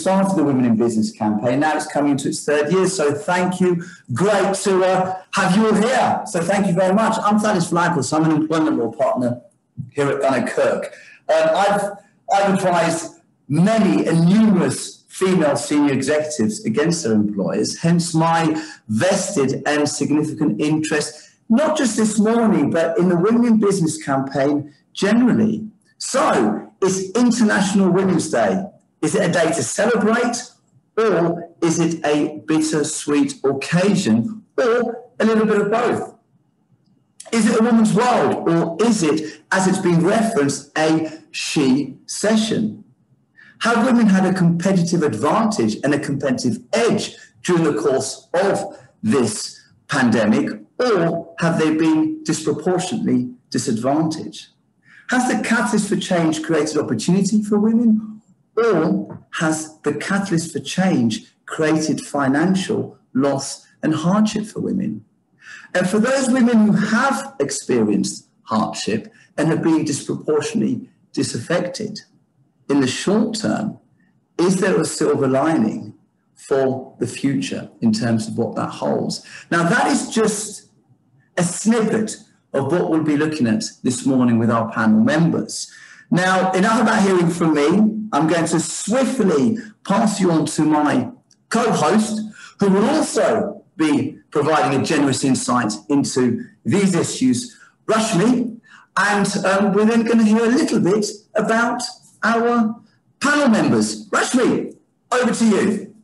started the Women in Business campaign. Now it's coming into its third year, so thank you. Great to have you all here. So thank you very much. I'm Flexibly, so I'm an employment law partner here at Gunnar Kirk. I've advised many and numerous female senior executives against their employers, hence my vested and significant interest, not just this morning, but in the Women in Business campaign generally. So, it's International Women's Day. Is it a day to celebrate, or is it a bittersweet occasion, or a little bit of both? Is it a woman's world, or is it, as it's been referenced, a she session? Have women had a competitive advantage and a competitive edge during the course of this pandemic, or have they been disproportionately disadvantaged? Has the catalyst for change created opportunity for women, or has the catalyst for change created financial loss and hardship for women? And for those women who have experienced hardship and have been disproportionately disaffected, in the short term, is there a silver lining for the future in terms of what that holds? Now, that is just a snippet of what we'll be looking at this morning with our panel members. Now, enough about hearing from me. I'm going to swiftly pass you on to my co-host, who will also be providing a generous insight into these issues, Rashmi, and we're then going to hear a little bit about our panel members. Rashmi, over to you.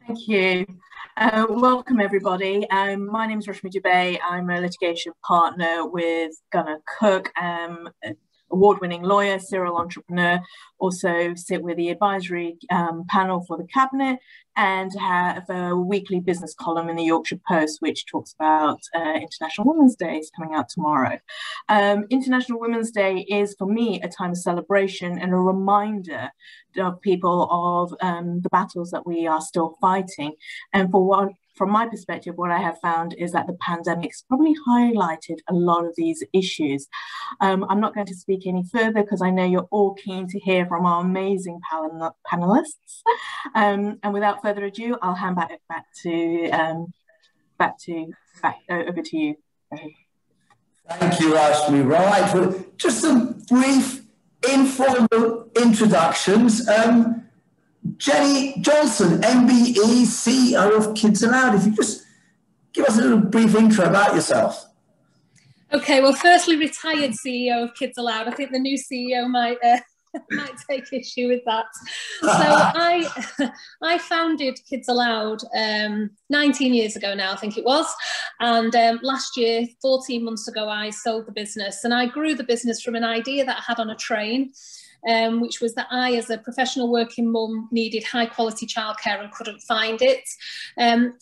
Thank you. Welcome, everybody. My name is Rashmi Dubey. I'm a litigation partner with Gunnar Cook, award-winning lawyer, serial entrepreneur, also sit with the advisory panel for the Cabinet, and have a weekly business column in the Yorkshire Post, which talks about International Women's Day is coming out tomorrow. International Women's Day is, for me, a time of celebration and a reminder of people of the battles that we are still fighting. And from my perspective, what I have found is that the pandemic's probably highlighted a lot of these issues. I'm not going to speak any further because I know you're all keen to hear from our amazing panelists. And without further ado, I'll hand back over to you. Thank you, Rashmi. Right, well, just some brief informal introductions. Jenny Johnson, MBE, CEO of Kids Aloud. If you just give us a little brief intro about yourself. Okay, well, firstly, retired CEO of Kids Aloud. I think the new CEO might take issue with that. So I founded Kids Aloud 19 years ago now, I think it was. And last year, 14 months ago, I sold the business. And I grew the business from an idea that I had on a train, which was that I, as a professional working mum, needed high quality childcare and couldn't find it.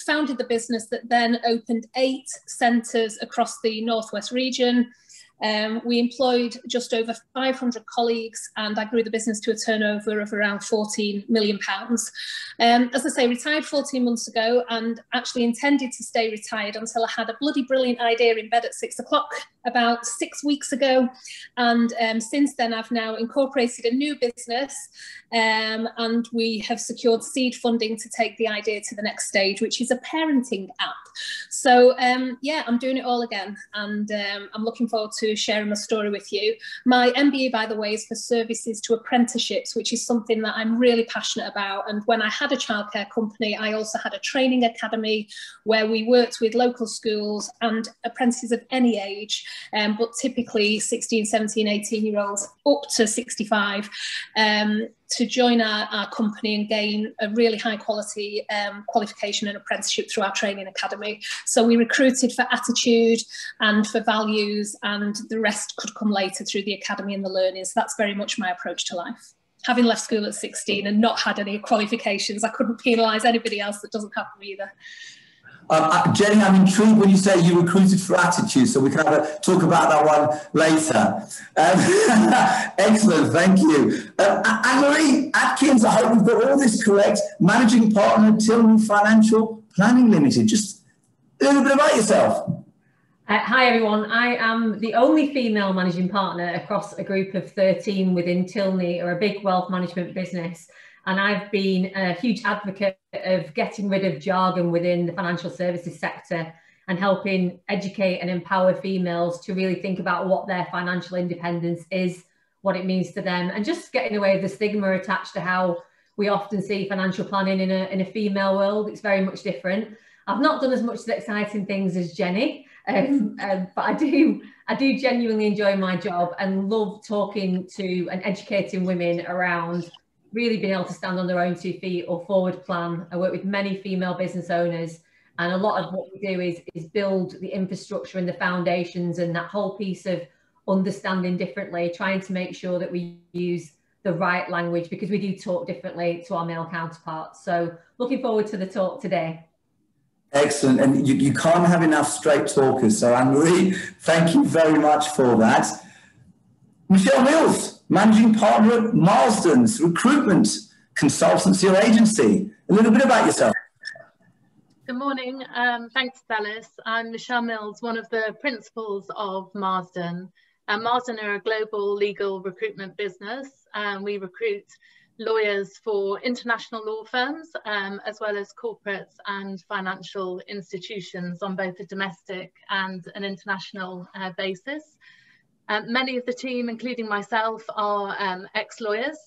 Founded the business that then opened 8 centres across the Northwest region. We employed just over 500 colleagues, and I grew the business to a turnover of around £14 million. As I say, retired 14 months ago, and actually intended to stay retired until I had a bloody brilliant idea in bed at 6 o'clock about 6 weeks ago. And since then, I've now incorporated a new business, and we have secured seed funding to take the idea to the next stage, which is a parenting app. So yeah, I'm doing it all again, and I'm looking forward to sharing my story with you. My MBA, by the way, is for services to apprenticeships, which is something that I'm really passionate about. And when I had a childcare company, I also had a training academy where we worked with local schools and apprentices of any age, but typically 16, 17, 18-year-olds up to 65, to join our company and gain a really high quality qualification and apprenticeship through our training academy. So we recruited for attitude and for values, and the rest could come later through the academy and the learning. So that's very much my approach to life. Having left school at 16 and not had any qualifications, I couldn't penalise anybody else that doesn't have them either. Jenny, I'm intrigued when you say you recruited for attitude, so we can talk about that one later. Excellent, thank you. Anne-Marie Atkins, I hope we've got all this correct. Managing Partner, Tilney Financial Planning Limited. Just a little bit about yourself. Hi everyone, I am the only female managing partner across a group of 13 within Tilney, or a big wealth management business. And I've been a huge advocate of getting rid of jargon within the financial services sector and helping educate and empower females to really think about what their financial independence is, what it means to them, and just getting away with the stigma attached to how we often see financial planning in a female world. It's very much different. I've not done as much exciting things as Jenny, but I do genuinely enjoy my job and love talking to and educating women around really being able to stand on their own 2 feet or forward plan. I work with many female business owners, and a lot of what we do is build the infrastructure and the foundations and that whole piece of understanding differently, trying to make sure that we use the right language, because we do talk differently to our male counterparts. So looking forward to the talk today. Excellent. And you can't have enough straight talkers. So Anne-Marie, thank you very much for that. Michelle Mills, Managing Partner at Marsden's Recruitment Consultancy or Agency. A little bit about yourself. Good morning. Thanks, Alice. I'm Michelle Mills, one of the principals of Marsden. Marsden are a global legal recruitment business. We recruit lawyers for international law firms, as well as corporates and financial institutions on both a domestic and an international basis. Many of the team, including myself, are ex-lawyers,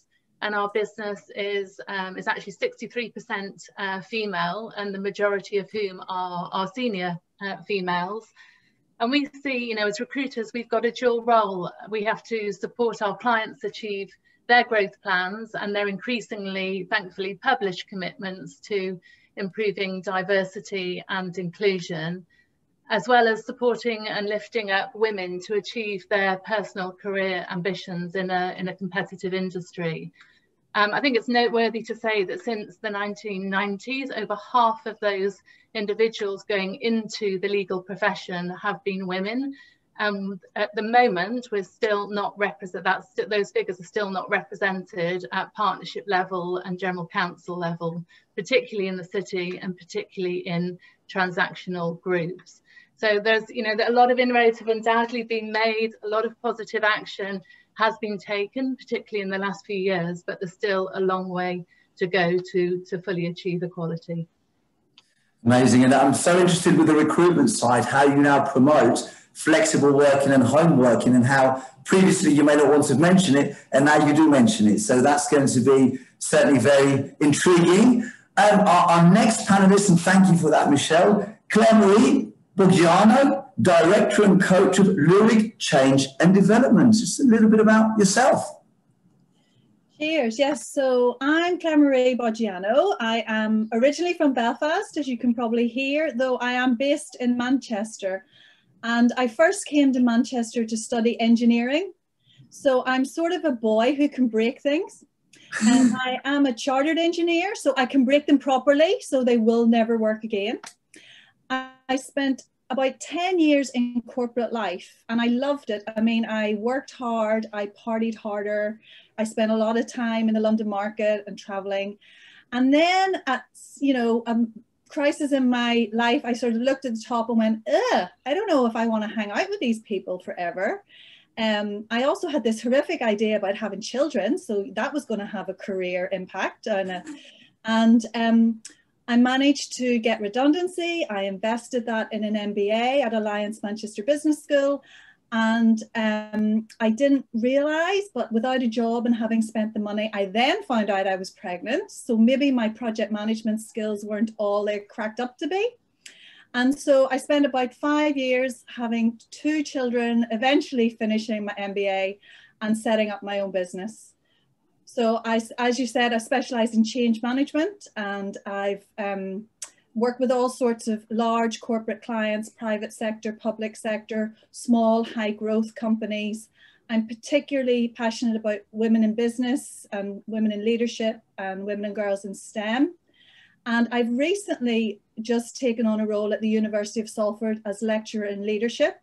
and our business is actually 63% female, and the majority of whom are senior females. And we see, as recruiters, we've got a dual role. We have to support our clients achieve their growth plans and their increasingly, thankfully, published commitments to improving diversity and inclusion, as well as supporting and lifting up women to achieve their personal career ambitions in a competitive industry. I think it's noteworthy to say that since the 1990s, over half of those individuals going into the legal profession have been women. At the moment, we're still not those figures are still not represented at partnership level and general counsel level, particularly in the city and particularly in transactional groups. So there's, a lot of inroads have undoubtedly been made, a lot of positive action has been taken, particularly in the last few years, but there's still a long way to go to fully achieve equality. Amazing. And I'm so interested with the recruitment side, how you now promote flexible working and home working, and how previously you may not want to mention it, and now you do mention it. So that's going to be certainly very intriguing. Our next panelist, and thank you for that, Michelle, Claire-Marie Boggiano, Director and Coach of Lyric Change and Development. Just a little bit about yourself. Cheers. Yes, so I'm Claire-Marie Boggiano. I am originally from Belfast, as you can probably hear, though I am based in Manchester. And I first came to Manchester to study engineering. So I'm sort of a boy who can break things. And I am a chartered engineer, so I can break them properly, so they will never work again. I spent about 10 years in corporate life and I loved it. I mean, I worked hard, I partied harder, I spent a lot of time in the London market and traveling. And then at, a crisis in my life, I sort of looked at the top and went, I don't know if I want to hang out with these people forever. I also had this horrific idea about having children, so that was going to have a career impact. I managed to get redundancy. I invested that in an MBA at Alliance Manchester Business School. And I didn't realize, but without a job and having spent the money, I then found out I was pregnant. So maybe my project management skills weren't all they're cracked up to be. And so I spent about 5 years having 2 children, eventually finishing my MBA and setting up my own business. So as you said, I specialize in change management, and I've worked with all sorts of large corporate clients, private sector, public sector, small, high growth companies. I'm particularly passionate about women in business and women in leadership and women and girls in STEM. And I've recently just taken on a role at the University of Salford as lecturer in leadership.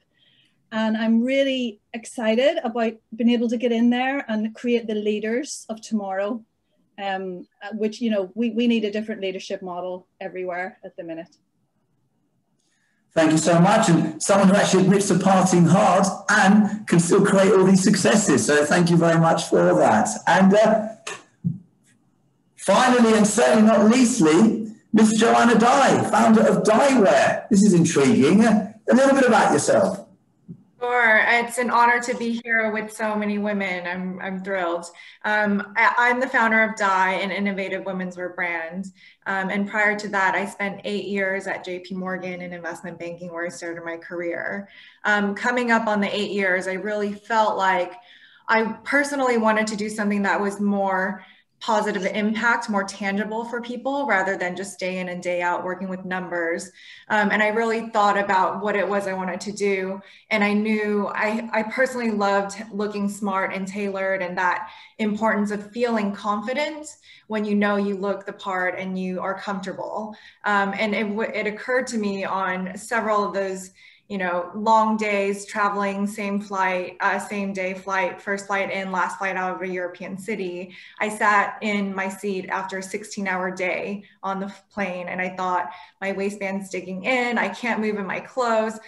And I'm really excited about being able to get in there and create the leaders of tomorrow, which, we need a different leadership model everywhere at the minute. Thank you so much. And someone who actually admits to partying hard and can still create all these successes. So thank you very much for that. And finally, and certainly not leastly, Miss Joanna Dye, founder of Dyewear. This is intriguing. A little bit about yourself. Sure, it's an honor to be here with so many women. I'm thrilled. I'm the founder of Dye, an innovative women's wear brand. And prior to that, I spent 8 years at JP Morgan in investment banking, where I started my career. Coming up on the 8 years, I really felt like I personally wanted to do something that was more positive impact, more tangible for people, rather than just day in and day out working with numbers. And I really thought about what it was I wanted to do. And I knew I personally loved looking smart and tailored, and that importance of feeling confident when you know you look the part and you are comfortable. And it occurred to me on several of those long days traveling, same flight, same day flight, first flight in, last flight out of a European city. I sat in my seat after a 16-hour day on the plane, and I thought, my waistband's digging in, I can't move in my clothes.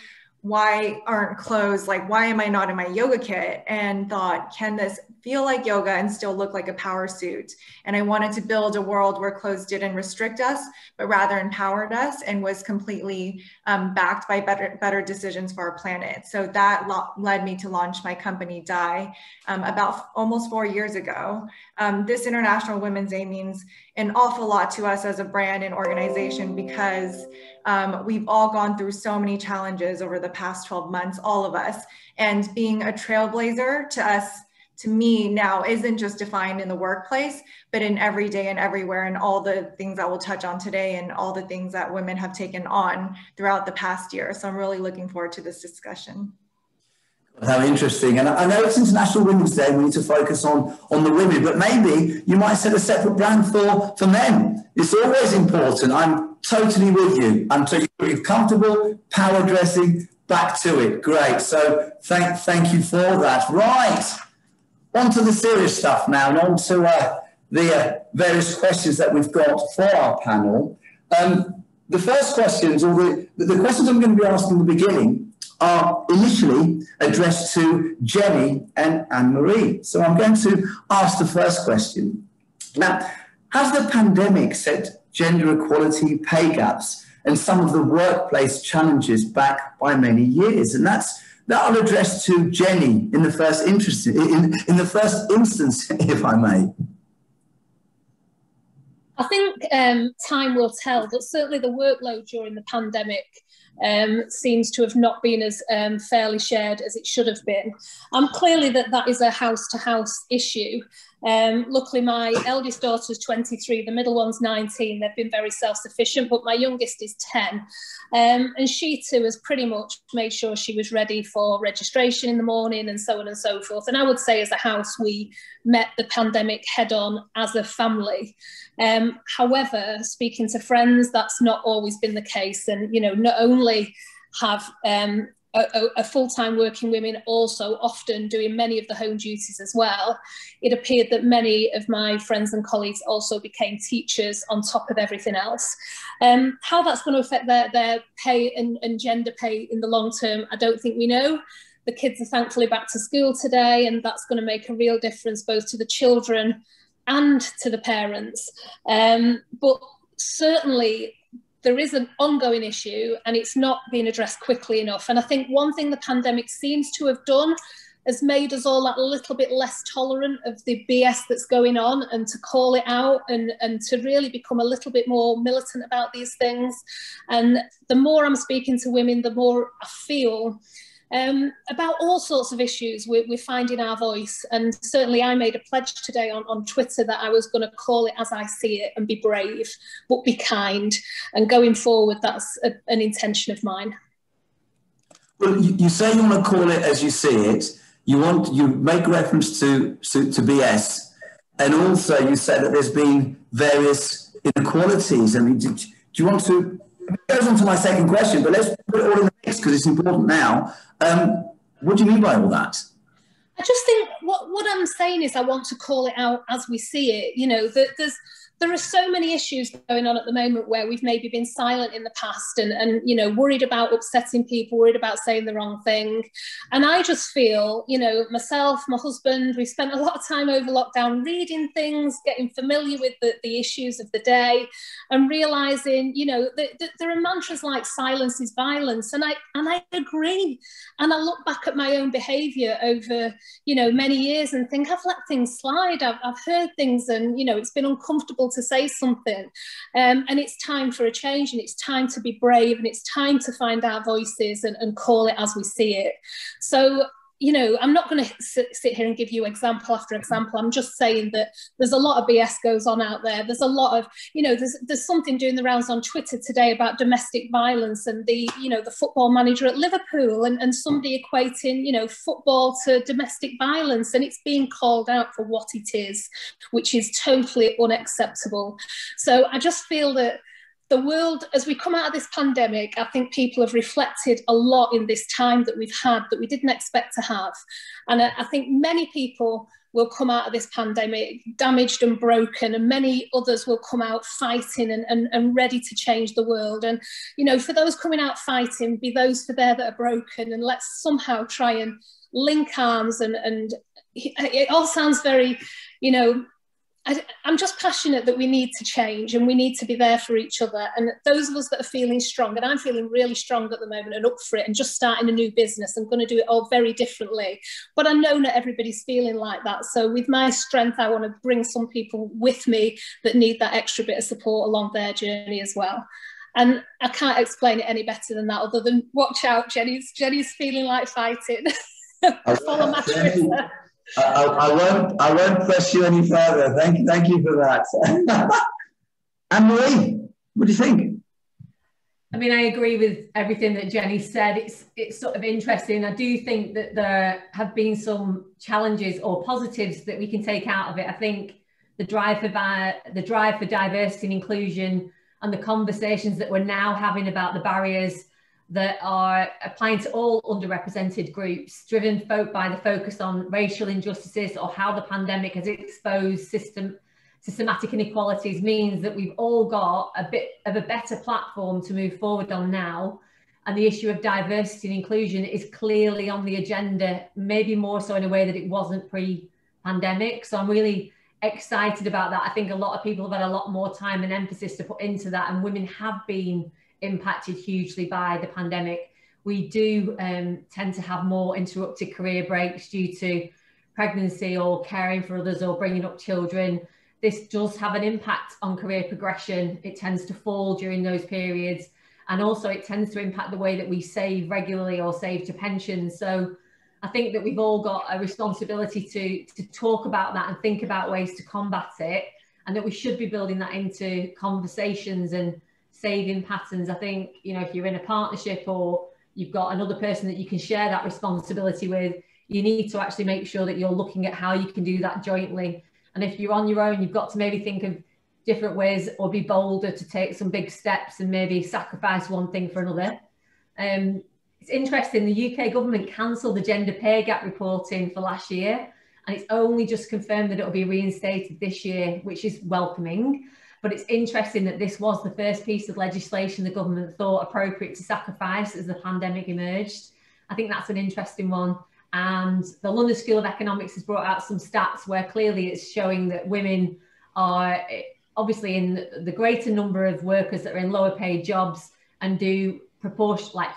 Why aren't clothes, like, why am I not in my yoga kit? And thought, can this feel like yoga and still look like a power suit? And I wanted to build a world where clothes didn't restrict us, but rather empowered us, and was completely backed by better decisions for our planet. So that led me to launch my company, Dye, about almost 4 years ago. This International Women's Day means an awful lot to us as a brand and organization, because we've all gone through so many challenges over the past 12 months, all of us. And being a trailblazer to us, to me now, isn't just defined in the workplace, but in every day and everywhere, and all the things that we'll touch on today, and all the things that women have taken on throughout the past year. So I'm really looking forward to this discussion. How interesting. And I know it's International Women's Day, we need to focus on the women, but maybe you might set a separate brand for men. It's always important. I'm totally with you. I'm totally comfortable, power dressing, back to it. Great. So thank you for that. Right. On to the serious stuff now, and on to the various questions that we've got for our panel. The first questions, or the questions I'm going to be asking in the beginning, are initially addressed to Jenny and Anne-Marie. So I'm going to ask the first question. Now, has the pandemic set gender equality, pay gaps, and some of the workplace challenges back by many years? And that I'll address to Jenny in the first instance, if I may. I think time will tell, but certainly the workload during the pandemic seems to have not been as fairly shared as it should have been. Clearly that is a house-to-house issue. Luckily, my eldest daughter is 23, the middle one's 19. They've been very self-sufficient, but my youngest is 10. And she too has pretty much made sure she was ready for registration in the morning, and so on and so forth. And I would say as a house, we met the pandemic head on as a family. However, speaking to friends, that's not always been the case. And, not only have a full-time working women also often doing many of the home duties as well, it appeared that many of my friends and colleagues also became teachers on top of everything else. How that's going to affect their pay and gender pay in the long term, I don't think we know. The kids are thankfully back to school today, and that's going to make a real difference both to the children and to the parents. But certainly there is an ongoing issue, and it's not being addressed quickly enough. And I think one thing the pandemic seems to have done has made us all that little bit less tolerant of the BS that's going on, and to call it out, and to really become a little bit more militant about these things. And the more I'm speaking to women, the more I feel about all sorts of issues, we're finding our voice. And certainly I made a pledge today on Twitter that I was going to call it as I see it, and be brave, but be kind. And going forward, that's an intention of mine. Well, you say you want to call it as you see it. You make reference to BS, and also you say that there's been various inequalities. I mean, do you want to? It goes on to my second question, but let's put it all in the mix because it's important now. What do you mean by all that? I just think what I'm saying is I want to call it out as we see it. there are so many issues going on at the moment where we've maybe been silent in the past and you know, worried about upsetting people, worried about saying the wrong thing. And I just feel, you know, myself, my husband, we've spent a lot of time over lockdown reading things, getting familiar with the issues of the day, and realising, you know, that there are mantras like silence is violence. And I agree. And I look back at my own behaviour over, you know, many years and think I've let things slide. I've heard things and, you know, it's been uncomfortable to say something, and it's time for a change, and it's time to be brave, and it's time to find our voices and call it as we see it. So, you know, I'm not going to sit here and give you example after example. I'm just saying that there's a lot of BS goes on out there. There's a lot of, you know, there's something doing the rounds on Twitter today about domestic violence and the, you know, the football manager at Liverpool and somebody equating, you know, football to domestic violence, and it's being called out for what it is, which is totally unacceptable. So I just feel that the world, as we come out of this pandemic, I think people have reflected a lot in this time that we've had that we didn't expect to have. And I think many people will come out of this pandemic damaged and broken, and many others will come out fighting and ready to change the world. And, you know, for those coming out fighting, be those for there that are broken, and let's somehow try and link arms. And it all sounds very, you know, I'm just passionate that we need to change and we need to be there for each other. And those of us that are feeling strong, and I'm feeling really strong at the moment and up for it and just starting a new business, I'm going to do it all very differently. But I know not everybody's feeling like that. So with my strength, I want to bring some people with me that need that extra bit of support along their journey as well. And I can't explain it any better than that, other than watch out, Jenny's feeling like fighting. Follow my Twitter. I won't press you any further. Thank you for that. Anne-Marie, what do you think? I mean, I agree with everything that Jenny said. It's sort of interesting. I do think that there have been some challenges or positives that we can take out of it. I think the drive for diversity and inclusion, and the conversations that we're now having about the barriers that are applying to all underrepresented groups, driven by the focus on racial injustices or how the pandemic has exposed systematic inequalities, means that we've all got a bit of a better platform to move forward on now. And the issue of diversity and inclusion is clearly on the agenda, maybe more so in a way that it wasn't pre-pandemic. So I'm really excited about that. I think a lot of people have had a lot more time and emphasis to put into that, and women have been impacted hugely by the pandemic. We do tend to have more interrupted career breaks due to pregnancy or caring for others or bringing up children. This does have an impact on career progression. It tends to fall during those periods, and also it tends to impact the way that we save regularly or save to pensions. So I think that we've all got a responsibility to talk about that and think about ways to combat it, and that we should be building that into conversations and saving patterns. I think, you know, if you're in a partnership or you've got another person that you can share that responsibility with, you need to actually make sure that you're looking at how you can do that jointly. And if you're on your own, you've got to maybe think of different ways or be bolder to take some big steps and maybe sacrifice one thing for another. It's interesting, the UK government cancelled the gender pay gap reporting for last year, and it's only just confirmed that it'll be reinstated this year, which is welcoming. But it's interesting that this was the first piece of legislation the government thought appropriate to sacrifice as the pandemic emerged. I think that's an interesting one. And the London School of Economics has brought out some stats where clearly it's showing that women are obviously in the greater number of workers that are in lower paid jobs and do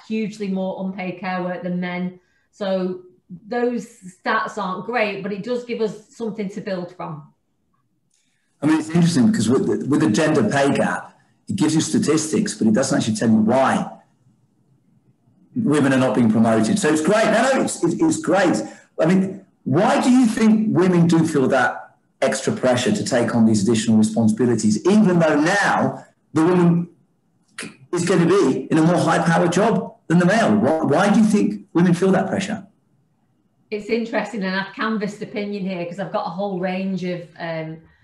hugely more unpaid care work than men. So those stats aren't great, but it does give us something to build from. I mean, it's interesting because with the gender pay gap, it gives you statistics, but it doesn't actually tell you why women are not being promoted. So it's great. No, it's great. I mean, why do you think women do feel that extra pressure to take on these additional responsibilities, even though now the woman is going to be in a more high-powered job than the male? Why do you think women feel that pressure? It's interesting, and I've canvassed opinion here because I've got a whole range of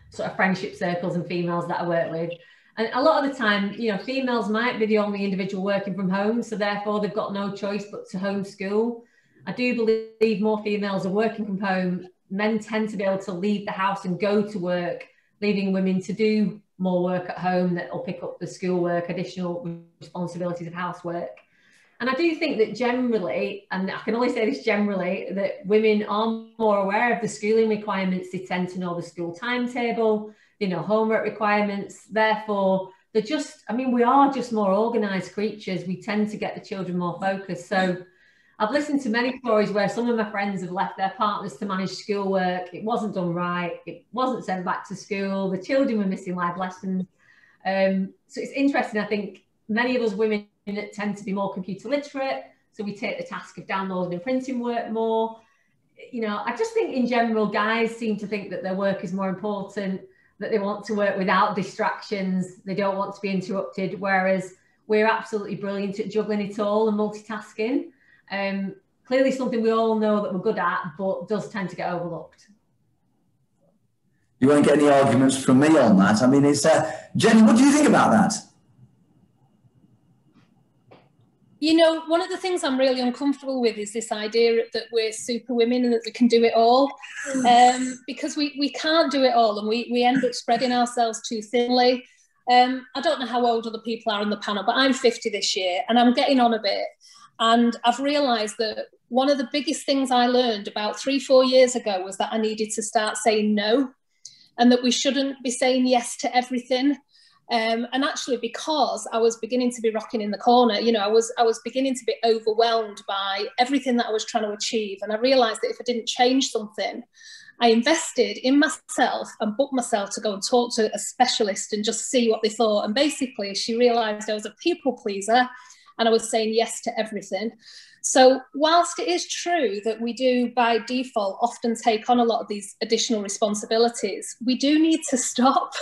sort of friendship circles and females that I work with. And a lot of the time, you know, females might be the only individual working from home, so therefore they've got no choice but to homeschool. I do believe more females are working from home. Men tend to be able to leave the house and go to work, leaving women to do more work at home that will pick up the schoolwork, additional responsibilities of housework. And I do think that generally, and I can only say this generally, that women are more aware of the schooling requirements. They tend to know the school timetable, they know homework requirements. Therefore, they're just, I mean, we are just more organised creatures. We tend to get the children more focused. So I've listened to many stories where some of my friends have left their partners to manage schoolwork. It wasn't done right. It wasn't sent back to school. The children were missing live lessons. So it's interesting. I think many of us women tend to be more computer literate. So we take the task of downloading and printing work more. You know, I just think in general, guys seem to think that their work is more important, that they want to work without distractions. They don't want to be interrupted. Whereas we're absolutely brilliant at juggling it all and multitasking. Clearly something we all know that we're good at, but does tend to get overlooked. You won't get any arguments from me on that. I mean, it's Jenny, what do you think about that? You know, one of the things I'm really uncomfortable with is this idea that we're super women and that we can do it all, because we can't do it all, and we end up spreading ourselves too thinly. I don't know how old other people are on the panel, but I'm 50 this year and I'm getting on a bit. And I've realised that one of the biggest things I learned about 3-4 years ago was that I needed to start saying no, and that we shouldn't be saying yes to everything. And actually, because I was beginning to be rocking in the corner, you know, I was beginning to be overwhelmed by everything that I was trying to achieve. And I realised that if I didn't change something, I invested in myself and booked myself to go and talk to a specialist and just see what they thought. And basically, she realised I was a people pleaser and I was saying yes to everything. So whilst it is true that we do by default often take on a lot of these additional responsibilities, we do need to stop.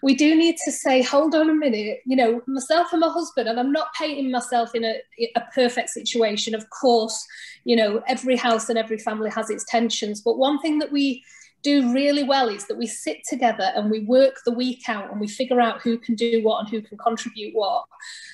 We do need to say, hold on a minute, you know, myself and my husband, and I'm not painting myself in a perfect situation. Of course, you know, every house and every family has its tensions. But one thing that we do really well is that we sit together and we work the week out and we figure out who can do what and who can contribute what.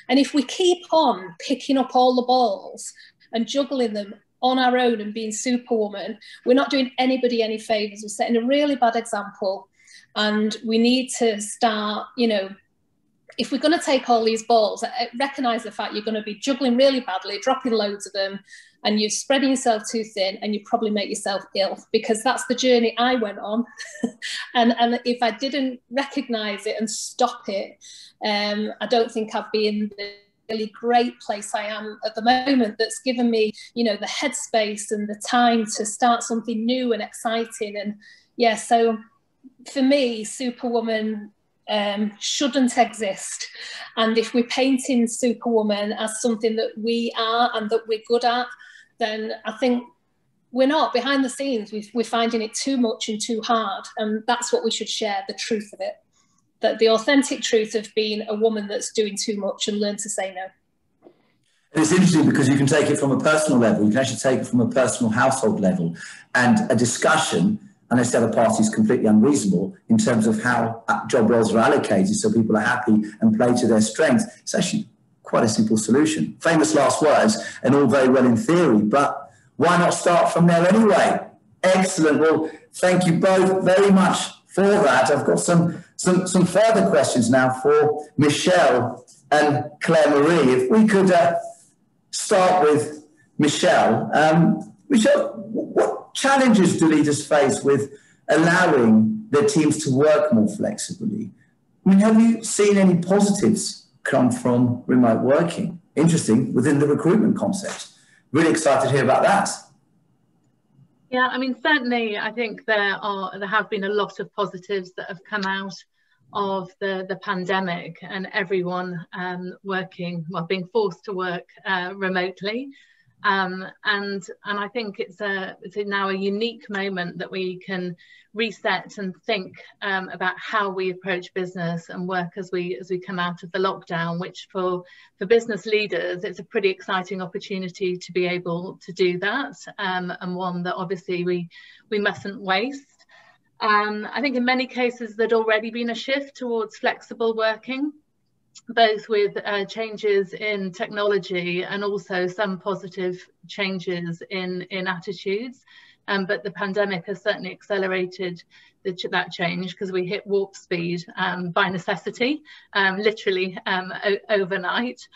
And if we keep on picking up all the balls and juggling them on our own and being superwoman, we're not doing anybody any favours. We're setting a really bad example. And we need to start, you know, if we're going to take all these balls, recognise the fact you're going to be juggling really badly, dropping loads of them, and you're spreading yourself too thin, and you probably make yourself ill, because that's the journey I went on. and if I didn't recognise it and stop it, I don't think I'd be in the really great place I am at the moment, that's given me, you know, the headspace and the time to start something new and exciting. And yeah, so for me, Superwoman shouldn't exist. And if we're painting Superwoman as something that we are and that we're good at, then I think we're not. Behind the scenes, we're finding it too much and too hard. And that's what we should share, the truth of it. That the authentic truth of being a woman that's doing too much, and learn to say no. And it's interesting because you can take it from a personal level. You can actually take it from a personal household level, and a discussion, unless the other party is completely unreasonable in terms of how job roles are allocated so people are happy and play to their strengths. It's actually quite a simple solution. Famous last words, and all very well in theory, but why not start from there anyway? Excellent. Well, thank you both very much for that. I've got some further questions now for Michelle and Claire Marie. If we could start with Michelle. Michelle, what challenges do leaders face with allowing their teams to work more flexibly? I mean, have you seen any positives come from remote working? Interesting, within the recruitment concept. Really excited to hear about that. Yeah, I mean, certainly I think there have been a lot of positives that have come out of the pandemic, and everyone working, well, being forced to work remotely. And I think it's now a unique moment that we can reset and think about how we approach business and work as we come out of the lockdown, which for business leaders, it's a pretty exciting opportunity to be able to do that, and one that obviously we mustn't waste. I think in many cases there'd already been a shift towards flexible working, both with changes in technology and also some positive changes in attitudes. but the pandemic has certainly accelerated that change, because we hit warp speed by necessity, literally overnight.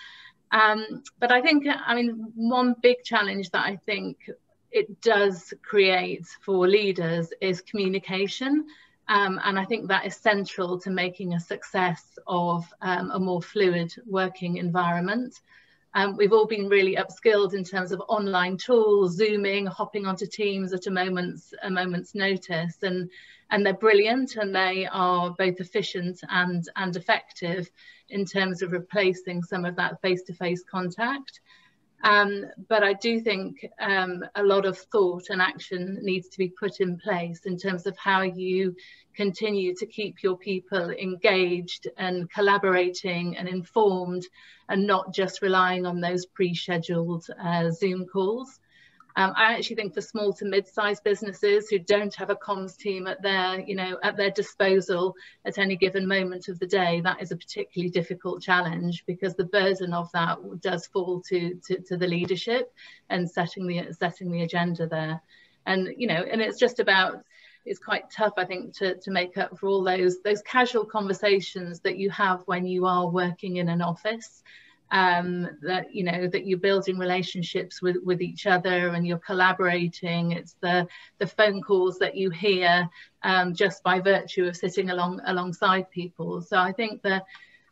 But I think, I mean, one big challenge that I think it does create for leaders is communication. And I think that is central to making a success of a more fluid working environment. We've all been really upskilled in terms of online tools, Zooming, hopping onto Teams at a moment's notice, and they're brilliant, and they are both efficient and effective in terms of replacing some of that face-to-face contact. But I do think a lot of thought and action needs to be put in place in terms of how you continue to keep your people engaged and collaborating and informed, and not just relying on those pre-scheduled Zoom calls. I actually think for small to mid-sized businesses who don't have a comms team at their disposal at any given moment of the day, that is a particularly difficult challenge, because the burden of that does fall to the leadership and setting the agenda there. And and it's just about, it's quite tough, I think, to make up for all those casual conversations that you have when you are working in an office. That you're building relationships with each other, and you're collaborating. It's the phone calls that you hear just by virtue of sitting alongside people. So I think that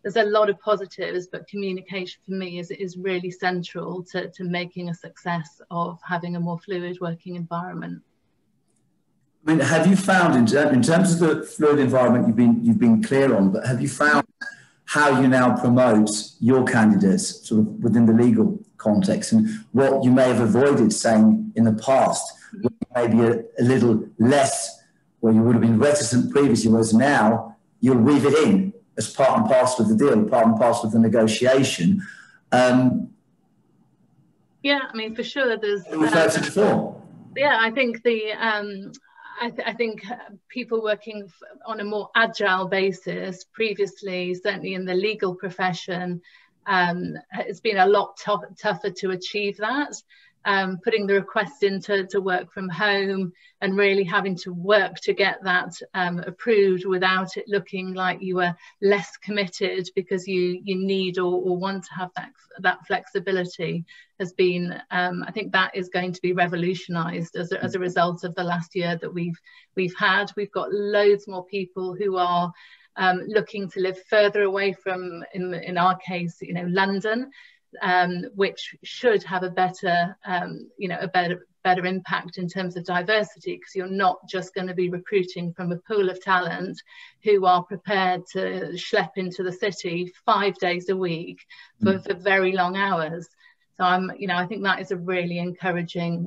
there's a lot of positives, but communication for me is really central to making a success of having a more fluid working environment. I mean, have you found in terms of the fluid environment you've been clear on, but have you found how you now promote your candidates sort of within the legal context, and what you may have avoided saying in the past, maybe a little less, where you would have been reticent previously, whereas now you'll weave it in as part and parcel of the deal, part and parcel of the negotiation. Yeah, I mean, for sure, there's... referred to before. Yeah, I think I think people working on a more agile basis previously, certainly in the legal profession, it's been a lot tougher to achieve that. Putting the request in to work from home, and really having to work to get that approved without it looking like you were less committed because you need or want to have that flexibility, has been, I think that is going to be revolutionized as a result of the last year that we've had. We've got loads more people who are looking to live further away from, in our case, London, which should have a better, better impact in terms of diversity, because you're not just going to be recruiting from a pool of talent who are prepared to schlep into the city 5 days a week for very long hours. So I think that is a really encouraging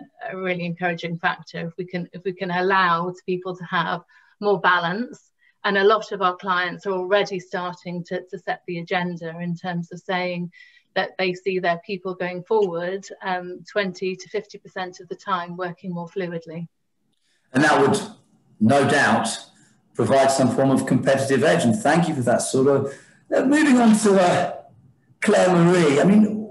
factor. If we can allow people to have more balance. And a lot of our clients are already starting to set the agenda in terms of saying that they see their people going forward 20 to 50% of the time working more fluidly. And that would, no doubt, provide some form of competitive edge. And thank you for that sort of... moving on to Claire Marie, I mean,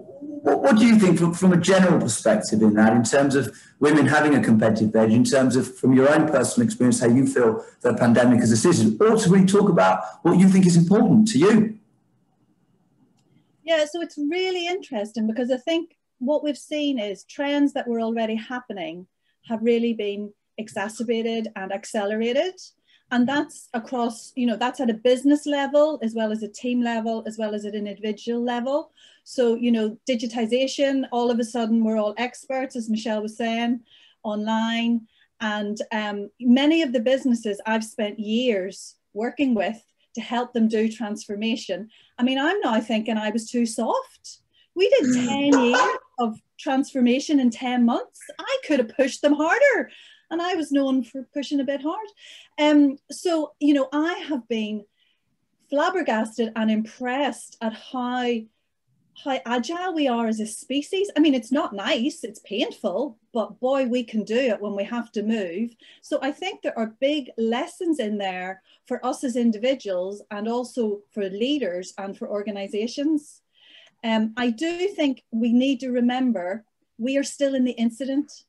what do you think from a general perspective in that, in terms of women having a competitive edge, in terms of, from your own personal experience, how you feel the pandemic has assisted, or to really talk about what you think is important to you? Yeah, so it's really interesting, because I think what we've seen is trends that were already happening have really been exacerbated and accelerated. And that's across, that's at a business level, as well as a team level, as well as at an individual level. So, digitization, all of a sudden we're all experts, as Michelle was saying, online. And many of the businesses I've spent years working with to help them do transformation. I mean, I'm now thinking I was too soft. We did 10 years of transformation in 10 months. I could have pushed them harder, and I was known for pushing a bit hard. So, I have been flabbergasted and impressed at how agile we are as a species. I mean, it's not nice, it's painful, but boy, we can do it when we have to move. So I think there are big lessons in there for us as individuals, and also for leaders and for organizations. I do think we need to remember we are still in the incident.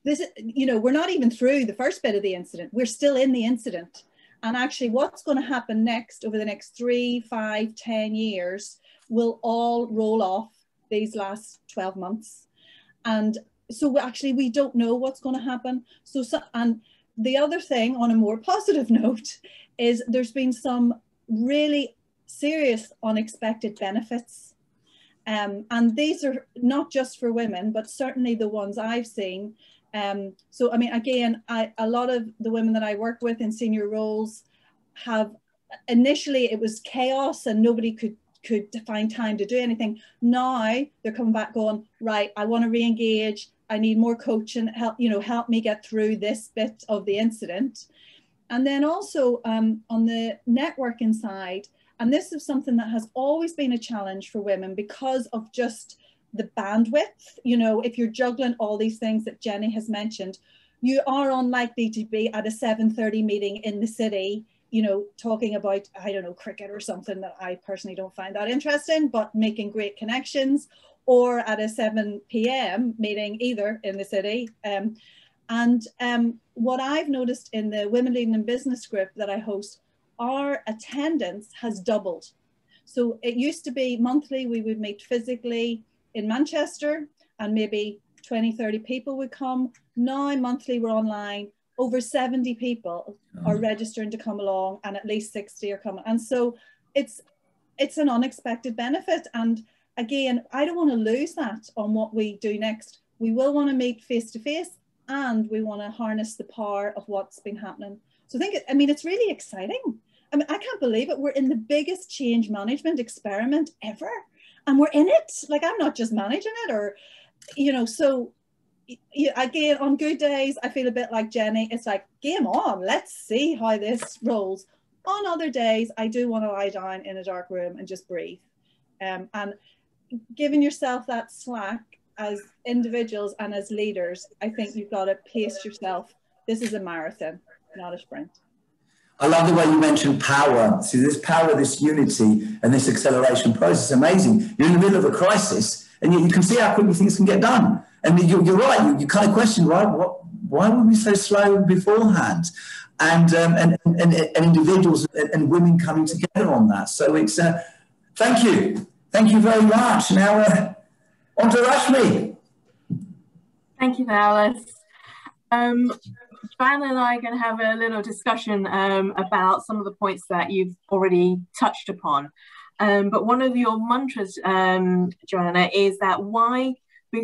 this, you know, we're not even through the first bit of the incident. We're still in the incident. And actually what's going to happen next over the next 3, 5, 10 years will all roll off these last 12 months. And so actually we don't know what's going to happen. And the other thing, on a more positive note, is there's been some really serious unexpected benefits. And these are not just for women, but certainly the ones I've seen. So, I mean, again, a lot of the women that I work with in senior roles have, initially it was chaos and nobody could find time to do anything. Now they're coming back going, right, I want to re-engage. I need more coaching, help me get through this bit of the incident. And then also on the networking side, and this is something that has always been a challenge for women because of just the bandwidth. You know, if you're juggling all these things that Jenny has mentioned, you are unlikely to be at a 7:30 meeting in the city, you know, talking about, I don't know, cricket or something that I personally don't find that interesting, but making great connections, or at a 7 p.m. meeting either in the city. What I've noticed in the Women Leading in Business group that I host, our attendance has doubled. So it used to be monthly, we would meet physically in Manchester and maybe 20, 30 people would come. Now monthly we're online. Over 70 people are registering to come along, and at least 60 are coming. And so it's an unexpected benefit. And again, I don't want to lose that on what we do next. We will want to meet face to face, and we want to harness the power of what's been happening. So I mean, it's really exciting. I mean, I can't believe it. We're in the biggest change management experiment ever, and we're in it. Like, I'm not just managing it, or, you know, so again, on good days, I feel a bit like Jenny. It's like, game on, let's see how this rolls. On other days, I do want to lie down in a dark room and just breathe. And giving yourself that slack as individuals and as leaders, I think you've got to pace yourself. This is a marathon, not a sprint. I love the way you mentioned power. See, this power, this unity, and this acceleration process is amazing. You're in the middle of a crisis, and you can see how quickly things can get done. And you're right. You kind of question, right? Why were we so slow beforehand? And individuals and women coming together on that. So it's thank you very much. Now on to Rashmi. Thank you, Alice. Joanna and I are going to have a little discussion about some of the points that you've already touched upon. But one of your mantras, Joanna, is that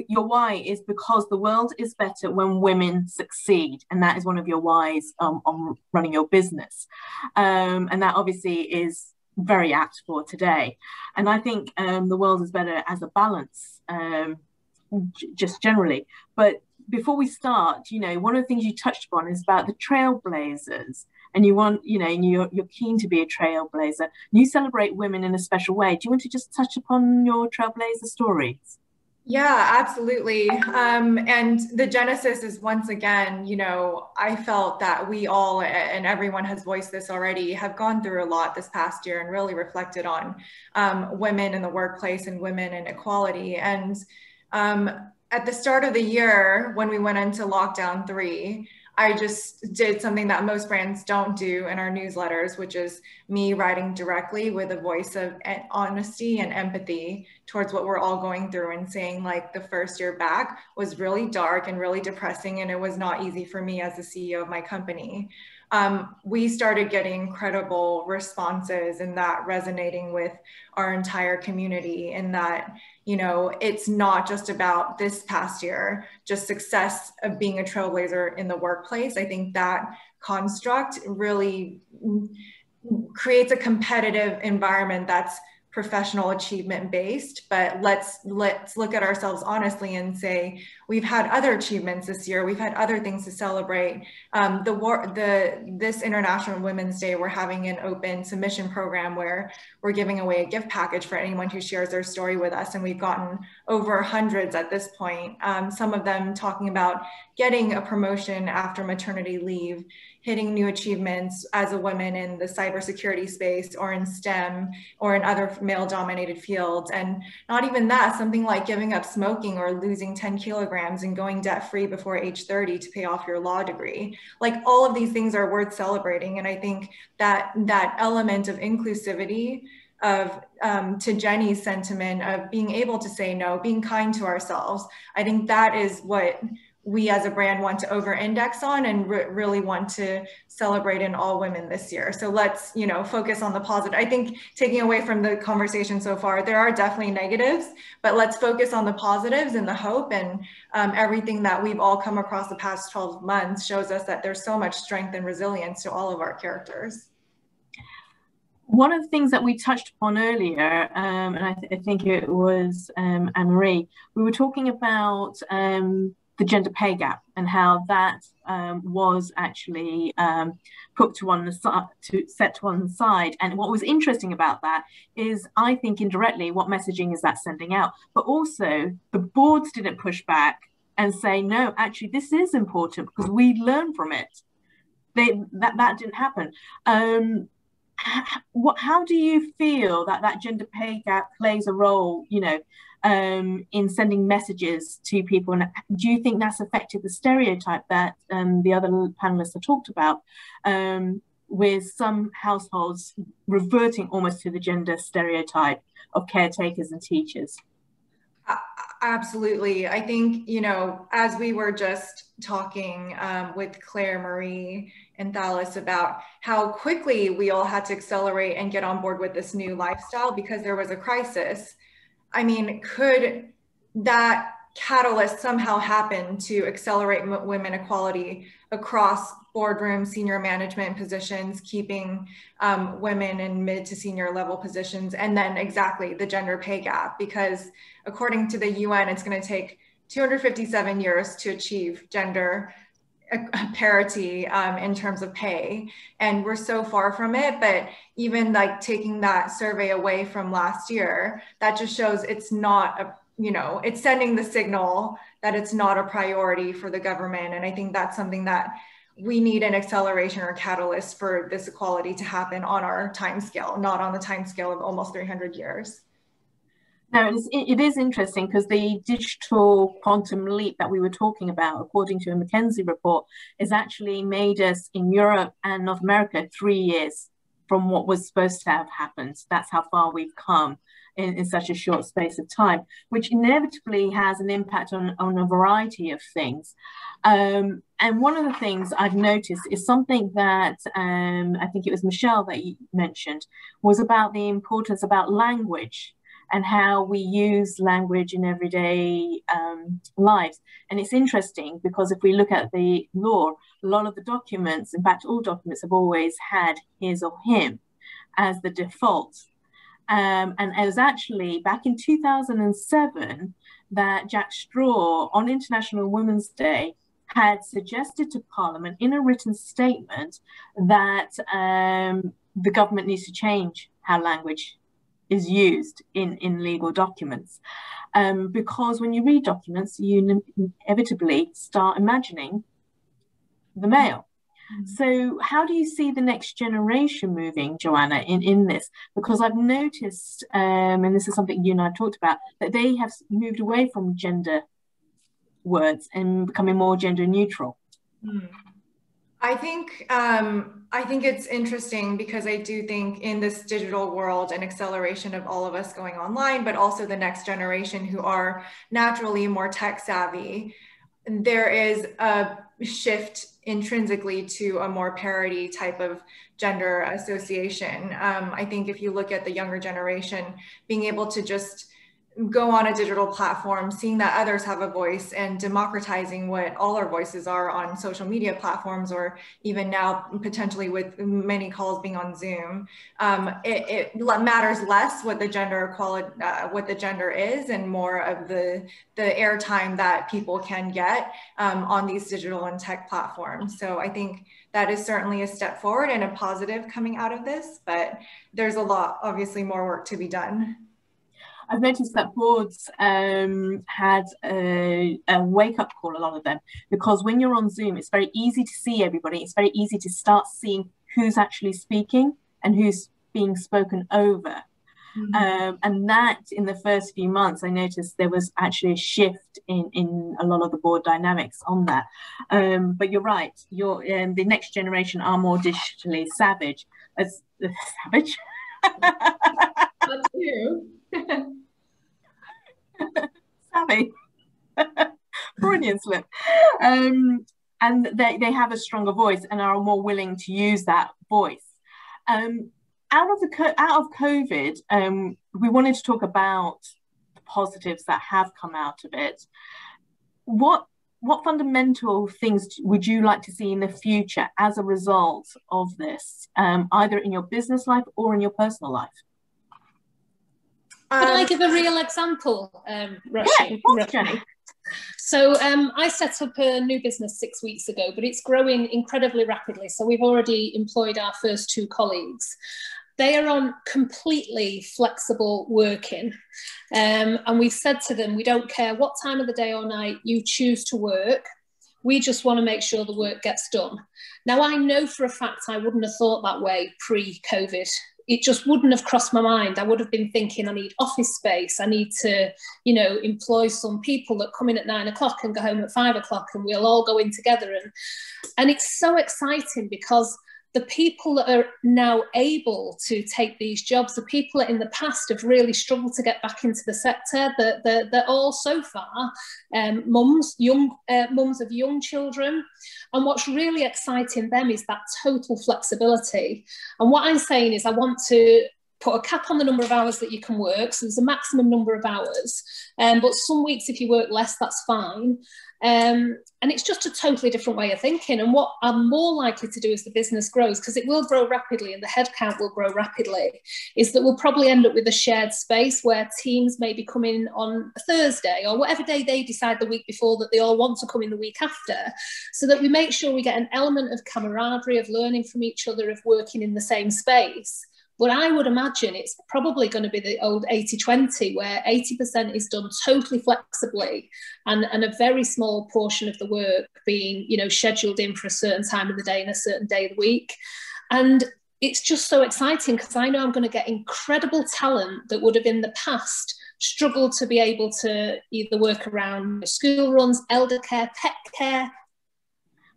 your why is because the world is better when women succeed. And that is one of your whys on running your business. And that obviously is very apt for today. And I think the world is better as a balance, just generally. But before we start, you know, one of the things you touched upon is about the trailblazers, and you want, you know, and you're keen to be a trailblazer. And you celebrate women in a special way. Do you want to just touch upon your trailblazer stories? Yeah, absolutely. And the genesis is, once again, you know, I felt that we all, and everyone has voiced this already, have gone through a lot this past year and really reflected on women in the workplace and women and equality. And at the start of the year, when we went into lockdown 3, I just did something that most brands don't do in our newsletters, which is me writing directly with a voice of honesty and empathy towards what we're all going through, and saying, like, the first year back was really dark and really depressing, and it was not easy for me as the CEO of my company. We started getting incredible responses, and that resonating with our entire community, and that, you know, it's not just about this past year, just success of being a trailblazer in the workplace. I think that construct really creates a competitive environment that's professional achievement based, but let's look at ourselves honestly and say, we've had other achievements this year. We've had other things to celebrate. This International Women's Day, we're having an open submission program where we're giving away a gift package for anyone who shares their story with us. And we've gotten over hundreds at this point. Some of them talking about getting a promotion after maternity leave, hitting new achievements as a woman in the cybersecurity space or in STEM or in other male-dominated fields. And not even that, something like giving up smoking or losing 10 kilograms and going debt-free before age 30 to pay off your law degree. Like, all of these things are worth celebrating. And I think that that element of inclusivity, of to Jenny's sentiment of being able to say no, being kind to ourselves, I think that is what we as a brand want to over-index on and really want to celebrate in all women this year. So let's, you know, focus on the positive. I think, taking away from the conversation so far, there are definitely negatives, but let's focus on the positives and the hope, and everything that we've all come across the past 12 months shows us that there's so much strength and resilience to all of our characters. One of the things that we touched upon earlier, and I think it was Anne-Marie, we were talking about the gender pay gap and how that was actually put to one side, set to one side. And what was interesting about that is, I think indirectly, what messaging is that sending out? But also, the boards didn't push back and say, no, actually, this is important because we learn from it. That didn't happen. How do you feel that gender pay gap plays a role, you know, in sending messages to people? And do you think that's affected the stereotype that the other panelists have talked about, with some households reverting almost to the gender stereotype of caretakers and teachers? Absolutely. I think, you know, as we were just talking with Claire, Marie, and Thalis about how quickly we all had to accelerate and get on board with this new lifestyle because there was a crisis. I mean, could that catalyst somehow happen to accelerate women equality across boardroom, senior management positions, keeping women in mid to senior level positions, and then exactly the gender pay gap? Because according to the UN, it's going to take 257 years to achieve gender parity in terms of pay, and we're so far from it. But even like taking that survey away from last year, that just shows it's not a, you know, it's sending the signal that it's not a priority for the government. And I think that's something that we need, an acceleration or catalyst for this equality to happen on our time scale, not on the time scale of almost 300 years. Now, it is interesting because the digital quantum leap that we were talking about, according to a McKinsey report, has actually made us in Europe and North America 3 years from what was supposed to have happened. That's how far we've come in such a short space of time, which inevitably has an impact on a variety of things. And one of the things I've noticed is something that I think it was Michelle that you mentioned, was about the importance about language and how we use language in everyday lives. And it's interesting because if we look at the law, a lot of the documents, in fact, all documents have always had his or him as the default. And it was actually back in 2007 that Jack Straw on International Women's Day had suggested to Parliament in a written statement that the government needs to change how language is used in legal documents. Because when you read documents, you inevitably start imagining the male. Mm-hmm. So how do you see the next generation moving, Joanna, in this? Because I've noticed, and this is something you and I talked about, that they have moved away from gender words and becoming more gender neutral. Mm. I think it's interesting because I do think in this digital world and acceleration of all of us going online, but also the next generation who are naturally more tech savvy, there is a shift intrinsically to a more parity type of gender association. I think if you look at the younger generation, being able to just go on a digital platform, seeing that others have a voice and democratizing what all our voices are on social media platforms, or even now potentially with many calls being on Zoom, it matters less what the gender equality, what the gender is, and more of the airtime that people can get on these digital and tech platforms. So I think that is certainly a step forward and a positive coming out of this, but there's a lot, obviously, more work to be done. I've noticed that boards had a wake-up call, a lot of them, because when you're on Zoom, it's very easy to see everybody. It's very easy to start seeing who's actually speaking and who's being spoken over. And that, in the first few months, I noticed there was actually a shift in a lot of the board dynamics on that. But you're right, the next generation are more digitally savage. Savage? That's you. Savvy. Freudian slip. And they have a stronger voice and are more willing to use that voice. Out of COVID, we wanted to talk about the positives that have come out of it. What fundamental things would you like to see in the future as a result of this, either in your business life or in your personal life? Could I give a real example, Roshi? Yeah, of course, Jenny. So I set up a new business 6 weeks ago, but it's growing incredibly rapidly. So we've already employed our first 2 colleagues. They are on completely flexible working. And we've said to them, we don't care what time of the day or night you choose to work. We just want to make sure the work gets done. Now, I know for a fact I wouldn't have thought that way pre-COVID. It just wouldn't have crossed my mind. I would have been thinking I need office space. I need to, employ some people that come in at 9 o'clock and go home at 5 o'clock and we'll all go in together. And it's so exciting because the people that are now able to take these jobs, the people that in the past have really struggled to get back into the sector, they're all so far mums of young children. And what's really exciting them is that total flexibility. And what I'm saying is I want to put a cap on the number of hours that you can work. So there's a maximum number of hours. But some weeks, if you work less, that's fine. And it's just a totally different way of thinking. And what I'm more likely to do as the business grows, because it will grow rapidly and the headcount will grow rapidly, is that we'll probably end up with a shared space where teams maybe come in on a Thursday or whatever day they decide the week before that they all want to come in the week after, so that we make sure we get an element of camaraderie, of learning from each other, of working in the same space. But I would imagine it's probably going to be the old 80-20, where 80% is done totally flexibly and a very small portion of the work being, scheduled in for a certain time of the day and a certain day of the week. And it's just so exciting because I know I'm going to get incredible talent that would have in the past struggled to be able to either work around school runs, elder care, pet care,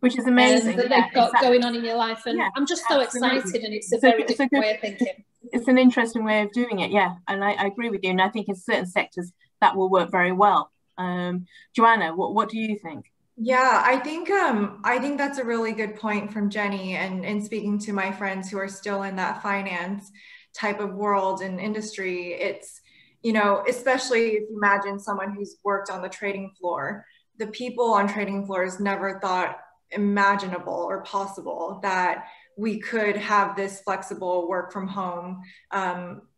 which is amazing that they've got going on in your life. And I'm just so excited, and it's a very different way of thinking. It's an interesting way of doing it, yeah. And I agree with you. And I think in certain sectors that will work very well. Joanna, what do you think? Yeah, I think that's a really good point from Jenny, and speaking to my friends who are still in that finance type of world and industry, it's, especially if you imagine someone who's worked on the trading floor, the people on trading floors never thought imaginable or possible that we could have this flexible work from home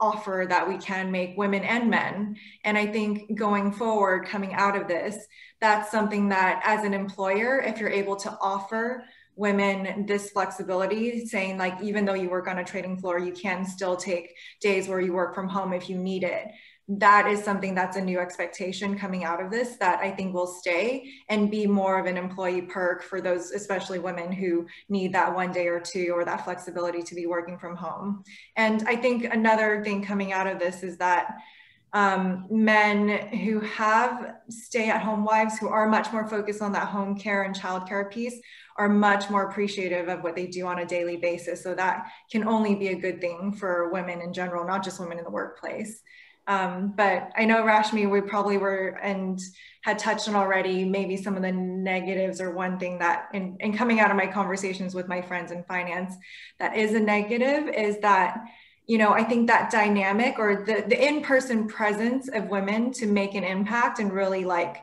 offer that we can make women and men. And I think going forward, coming out of this, that's something that as an employer, if you're able to offer women this flexibility, saying like, even though you work on a trading floor, you can still take days where you work from home if you need it. That is something that's a new expectation coming out of this that I think will stay and be more of an employee perk for those, especially women who need that 1 day or 2 or that flexibility to be working from home. And I think another thing coming out of this is that men who have stay-at-home wives who are much more focused on that home care and childcare piece are much more appreciative of what they do on a daily basis. So that can only be a good thing for women in general, not just women in the workplace. But I know, Rashmi, we probably were and had touched on already maybe some of the negatives, or one thing that in coming out of my conversations with my friends in finance that is a negative is that, I think that dynamic or the in-person presence of women to make an impact and really like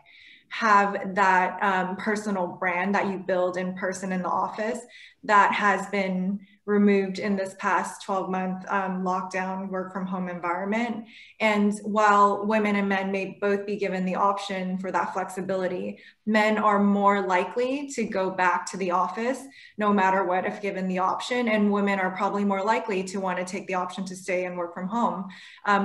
have that personal brand that you build in person in the office, that has been removed in this past 12-month lockdown work from home environment. And while women and men may both be given the option for that flexibility, men are more likely to go back to the office no matter what if given the option, and women are probably more likely to want to take the option to stay and work from home,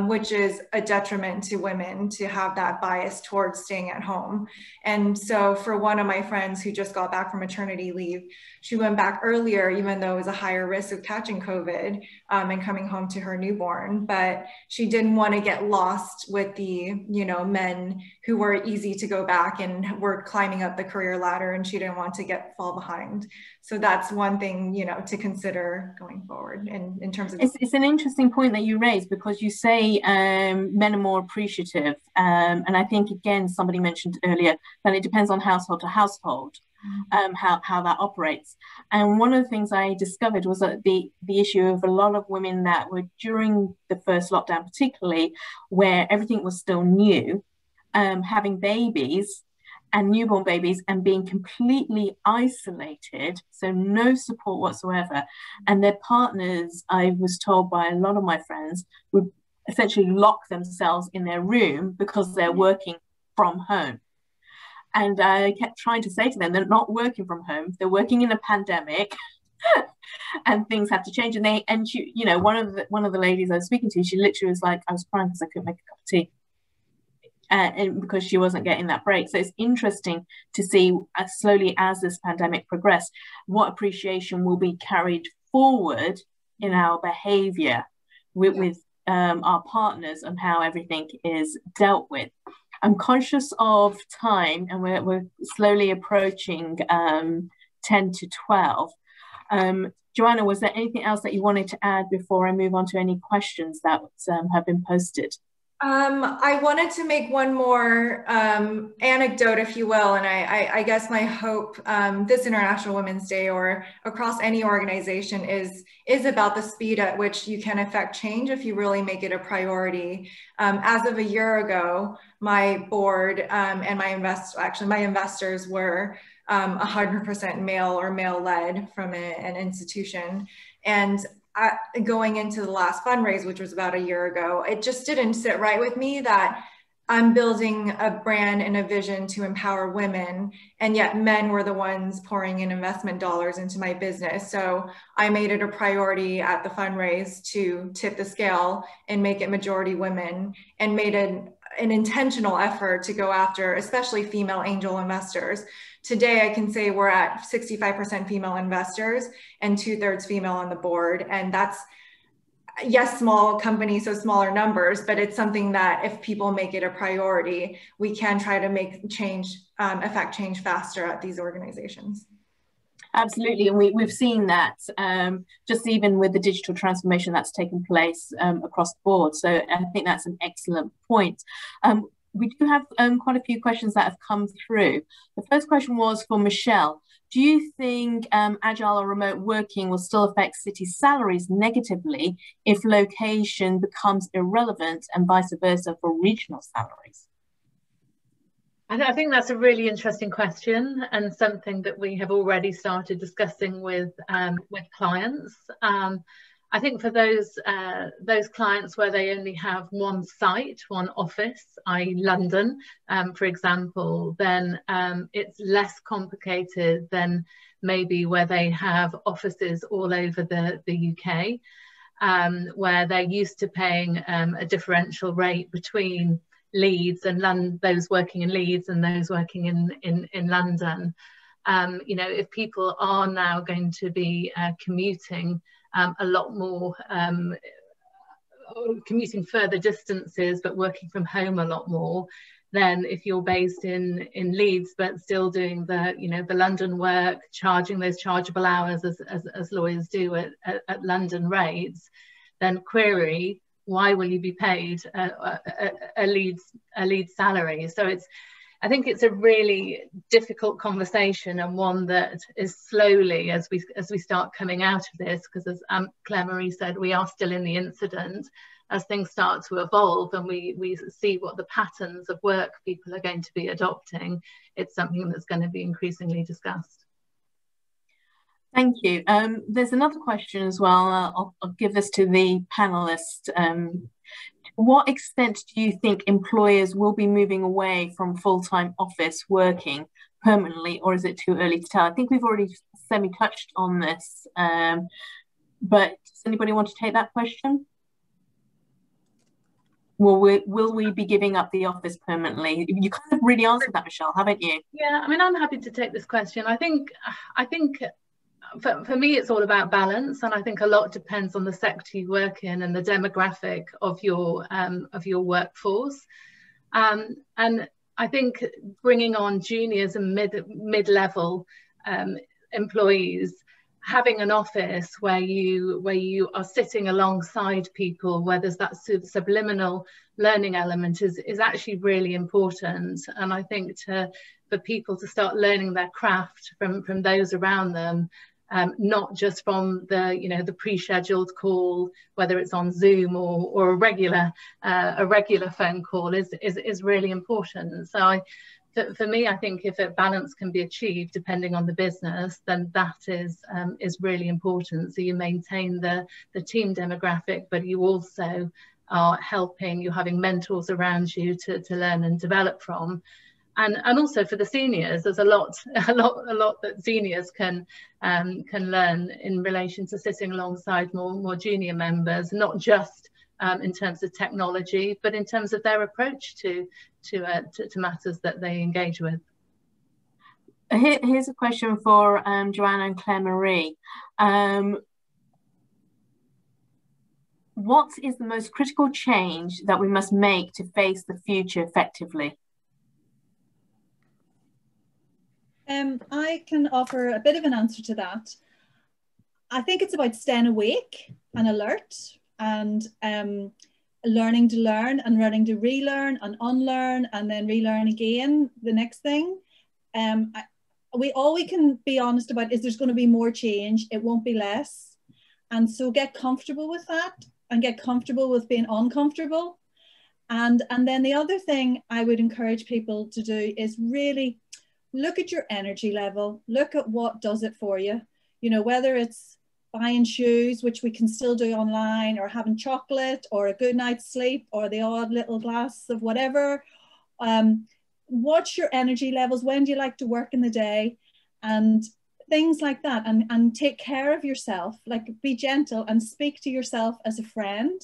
which is a detriment to women to have that bias towards staying at home. And so for one of my friends who just got back from maternity leave, she went back earlier, even though it was a higher risk of catching COVID and coming home to her newborn, but she didn't want to get lost with the, you know, men who were easy to go back and were climbing up the career ladder, and she didn't want to fall behind. So that's one thing, you know, to consider going forward in terms of. It's an interesting point that you raised, because you say men are more appreciative. And I think, again, somebody mentioned earlier that it depends on household to household. How that operates. And one of the things I discovered was that the issue of a lot of women that were during the first lockdown, particularly where everything was still new, having babies and newborn babies and being completely isolated, so no support whatsoever. And their partners, I was told by a lot of my friends, would essentially lock themselves in their room because they're working from home. And I kept trying to say to them, they're not working from home, they're working in a pandemic and things have to change. And she, you know, one of the ladies I was speaking to, she literally was like, I was crying because I couldn't make a cup of tea. And because she wasn't getting that break. So it's interesting to see slowly as this pandemic progressed, what appreciation will be carried forward in our behavior with our partners and how everything is dealt with. I'm conscious of time, and we're slowly approaching 10 to 12. Joanna, was there anything else that you wanted to add before I move on to any questions that have been posted? I wanted to make one more anecdote, if you will, and I guess my hope this International Women's Day or across any organization is about the speed at which you can affect change if you really make it a priority. As of a year ago, my board and my investors were 100% male or male-led from an institution, and going into the last fundraise, which was about a year ago, it just didn't sit right with me that I'm building a brand and a vision to empower women, and yet men were the ones pouring in investment dollars into my business. So I made it a priority at the fundraise to tip the scale and make it majority women, and made an intentional effort to go after especially female angel investors. Today, I can say we're at 65% female investors and 2/3 female on the board. And that's, yes, small company, so smaller numbers, but it's something that if people make it a priority, we can try to make change, affect change faster at these organizations. Absolutely, and we've seen that just even with the digital transformation that's taken place across the board. So I think that's an excellent point. We do have quite a few questions that have come through. The first question was for Michelle. Do you think Agile or remote working will still affect city salaries negatively if location becomes irrelevant, and vice versa for regional salaries? I think that's a really interesting question, and something that we have already started discussing with clients. I think for those clients where they only have one site, one office, i.e. London, for example, then it's less complicated than maybe where they have offices all over the UK, where they're used to paying a differential rate between Leeds and those working in Leeds and those working in London. You know, if people are now going to be commuting a lot more, commuting further distances but working from home a lot more, then if you're based in Leeds but still doing the London work, charging those chargeable hours as lawyers do at London rates, then query, why will you be paid a Leeds salary? So I think it's a really difficult conversation, and one that is slowly, as we start coming out of this, because as Claire Marie said, we are still in the incident. As things start to evolve and we see what the patterns of work people are going to be adopting, it's something that's going to be increasingly discussed. Thank you. There's another question as well. I'll give this to the panelists. What extent do you think employers will be moving away from full-time office working permanently, or is it too early to tell? I think we've already semi-touched on this, but does anybody want to take that question? Will we be giving up the office permanently? You kind of really answered that, Michelle, haven't you? Yeah, I mean, I'm happy to take this question. I think for me, it's all about balance, and I think a lot depends on the sector you work in and the demographic of your workforce. And I think bringing on juniors and mid-level employees, having an office where you are sitting alongside people, where there's that subliminal learning element is actually really important. And I think for people to start learning their craft from those around them, not just from the pre-scheduled call, whether it's on Zoom or a regular phone call, is really important. So for me, I think if a balance can be achieved depending on the business, then that is really important. So you maintain the team demographic, but you also are helping, you're having mentors around you to learn and develop from. And also for the seniors, there's a lot that seniors can learn in relation to sitting alongside more junior members, not just in terms of technology, but in terms of their approach to matters that they engage with. Here's a question for Joanna and Claire Marie. What is the most critical change that we must make to face the future effectively? I can offer a bit of an answer to that. I think it's about staying awake and alert and learning to learn and learning to relearn and unlearn and then relearn again the next thing. All we can be honest about is there's going to be more change. It won't be less. And so get comfortable with that and get comfortable with being uncomfortable. And then the other thing I would encourage people to do is really look at your energy level, look at what does it for you. You know, whether it's buying shoes, which we can still do online, or having chocolate or a good night's sleep or the odd little glass of whatever. What's your energy levels? When do you like to work in the day? And things like that. And take care of yourself, like be gentle and speak to yourself as a friend.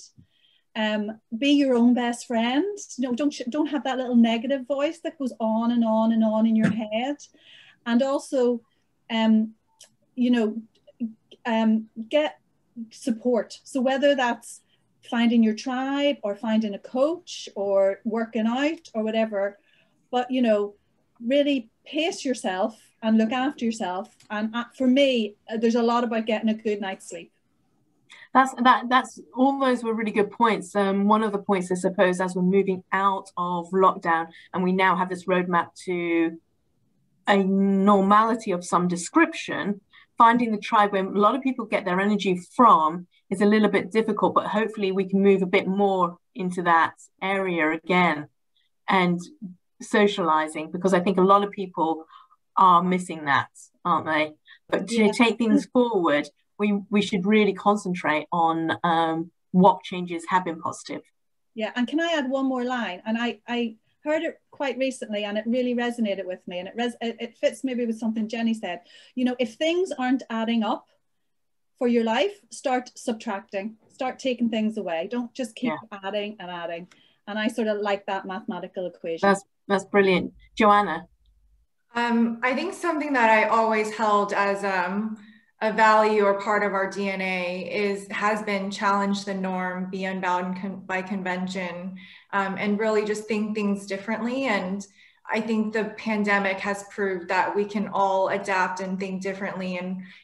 Be your own best friend. You know, don't have that little negative voice that goes on and on and on in your head. And also, you know, get support. So whether that's finding your tribe or finding a coach or working out or whatever, but you know, really pace yourself and look after yourself. And for me, there's a lot about getting a good night's sleep. That's all those were really good points. One of the points, I suppose, as we're moving out of lockdown and we now have this roadmap to a normality of some description, finding the tribe where a lot of people get their energy from is a little bit difficult, but hopefully we can move a bit more into that area again and socializing, because I think a lot of people are missing that, aren't they? But to take things forward, we should really concentrate on what changes have been positive. Yeah, and can I add one more line? And I heard it quite recently and it really resonated with me, and it fits maybe with something Jenny said. You know, if things aren't adding up for your life, start subtracting, start taking things away. Don't just keep adding and adding. And I sort of like that mathematical equation. That's brilliant. Joanna? I think something that I always held as a value or part of our DNA has been challenge the norm, be unbound by convention, and really just think things differently. And I think the pandemic has proved that we can all adapt and think differently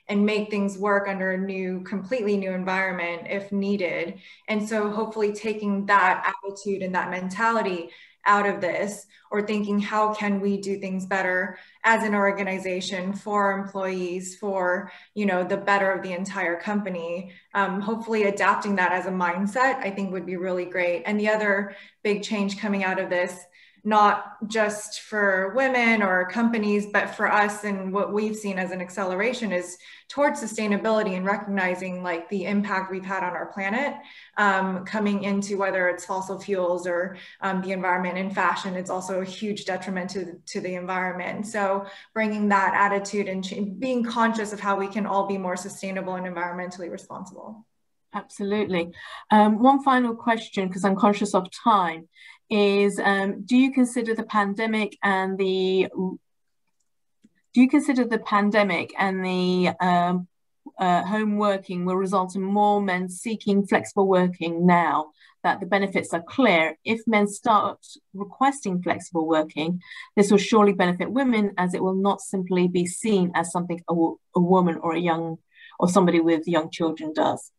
and make things work under a completely new environment if needed. And so hopefully taking that attitude and that mentality out of this, or thinking how can we do things better as an organization for our employees, for, you know, the better of the entire company. Hopefully adapting that as a mindset, I think would be really great. And the other big change coming out of this, not just for women or companies, but for us. And what we've seen as an acceleration is towards sustainability and recognizing like the impact we've had on our planet, coming into whether it's fossil fuels or the environment and fashion. It's also a huge detriment to the environment. So bringing that attitude and being conscious of how we can all be more sustainable and environmentally responsible. Absolutely. One final question, because I'm conscious of time, is do you consider the pandemic and the home working will result in more men seeking flexible working now that the benefits are clear? If men start requesting flexible working, this will surely benefit women, as it will not simply be seen as something a woman or somebody with young children does.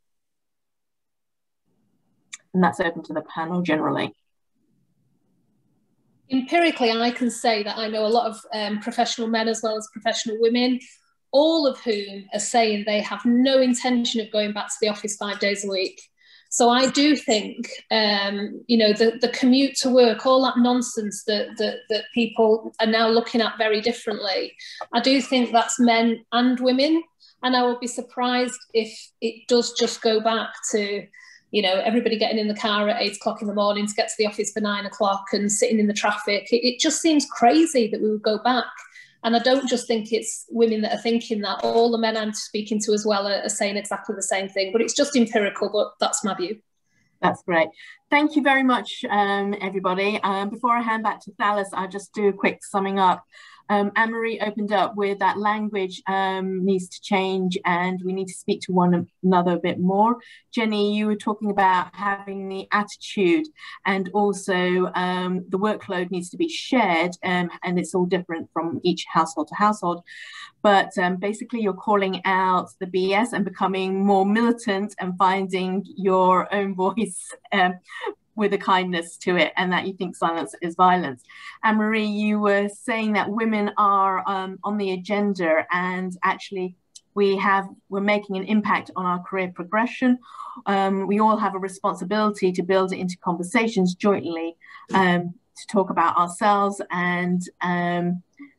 And that's open to the panel generally. Empirically, I can say that I know a lot of professional men as well as professional women, all of whom are saying they have no intention of going back to the office 5 days a week. So I do think, you know, the commute to work, all that nonsense that people are now looking at very differently, I do think that's men and women. And I would be surprised if it does just go back to, you know, everybody getting in the car at 8 o'clock in the morning to get to the office for 9 o'clock and sitting in the traffic. It just seems crazy that we would go back. And I don't just think it's women that are thinking that. All the men I'm speaking to as well are saying exactly the same thing, but it's just empirical, but that's my view. That's great. Thank you very much, everybody. Before I hand back to Thalis, I'll just do a quick summing up. Anne-Marie opened up with that language needs to change and we need to speak to one another a bit more. Jenny, you were talking about having the attitude, and also the workload needs to be shared, and it's all different from each household to household. But basically you're calling out the BS and becoming more militant and finding your own voice with a kindness to it, and that you think silence is violence. Anne-Marie, you were saying that women are on the agenda, and actually we're making an impact on our career progression. We all have a responsibility to build it into conversations jointly to talk about ourselves, and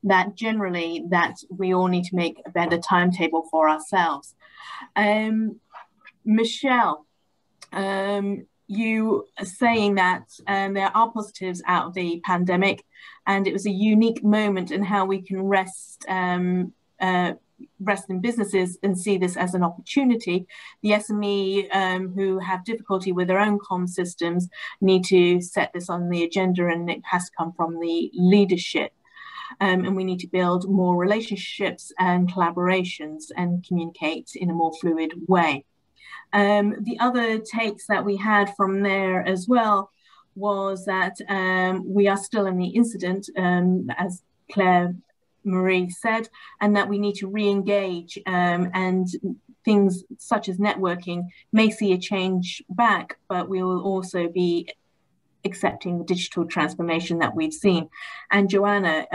that generally that we all need to make a better timetable for ourselves. Michelle, you are saying that there are positives out of the pandemic, and it was a unique moment in how we can rest in businesses and see this as an opportunity. The SME who have difficulty with their own comm systems need to set this on the agenda, and it has to come from the leadership. And we need to build more relationships and collaborations and communicate in a more fluid way. The other takes that we had from there as well was that we are still in the incident, as Claire Marie said, and that we need to re-engage, and things such as networking may see a change back, but we will also be accepting the digital transformation that we've seen. And Joanna,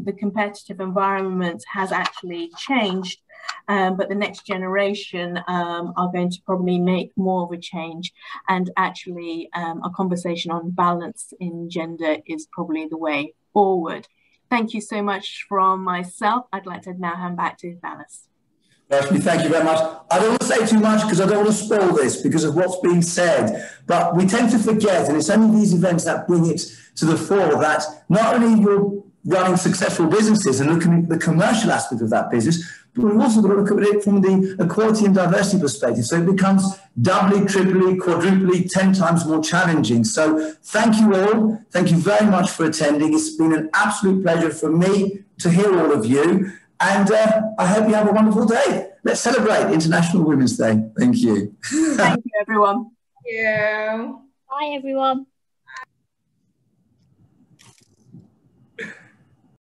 the competitive environment has actually changed, but the next generation are going to probably make more of a change, and actually a conversation on balance in gender is probably the way forward. Thank you so much from myself. I'd like to now hand back to Thalis. Rashmi, thank you very much. I don't want to say too much because I don't want to spoil this because of what's being said, but we tend to forget, and it's only these events that bring it to the fore, that not only you're running successful businesses and looking at the commercial aspect of that business, but we've also got to look at it from the equality and diversity perspective. So it becomes doubly, triply, quadruply, 10 times more challenging. So thank you all. Thank you very much for attending. It's been an absolute pleasure for me to hear all of you. And I hope you have a wonderful day. Let's celebrate International Women's Day. Thank you. Thank you, everyone. Thank you. Bye, everyone.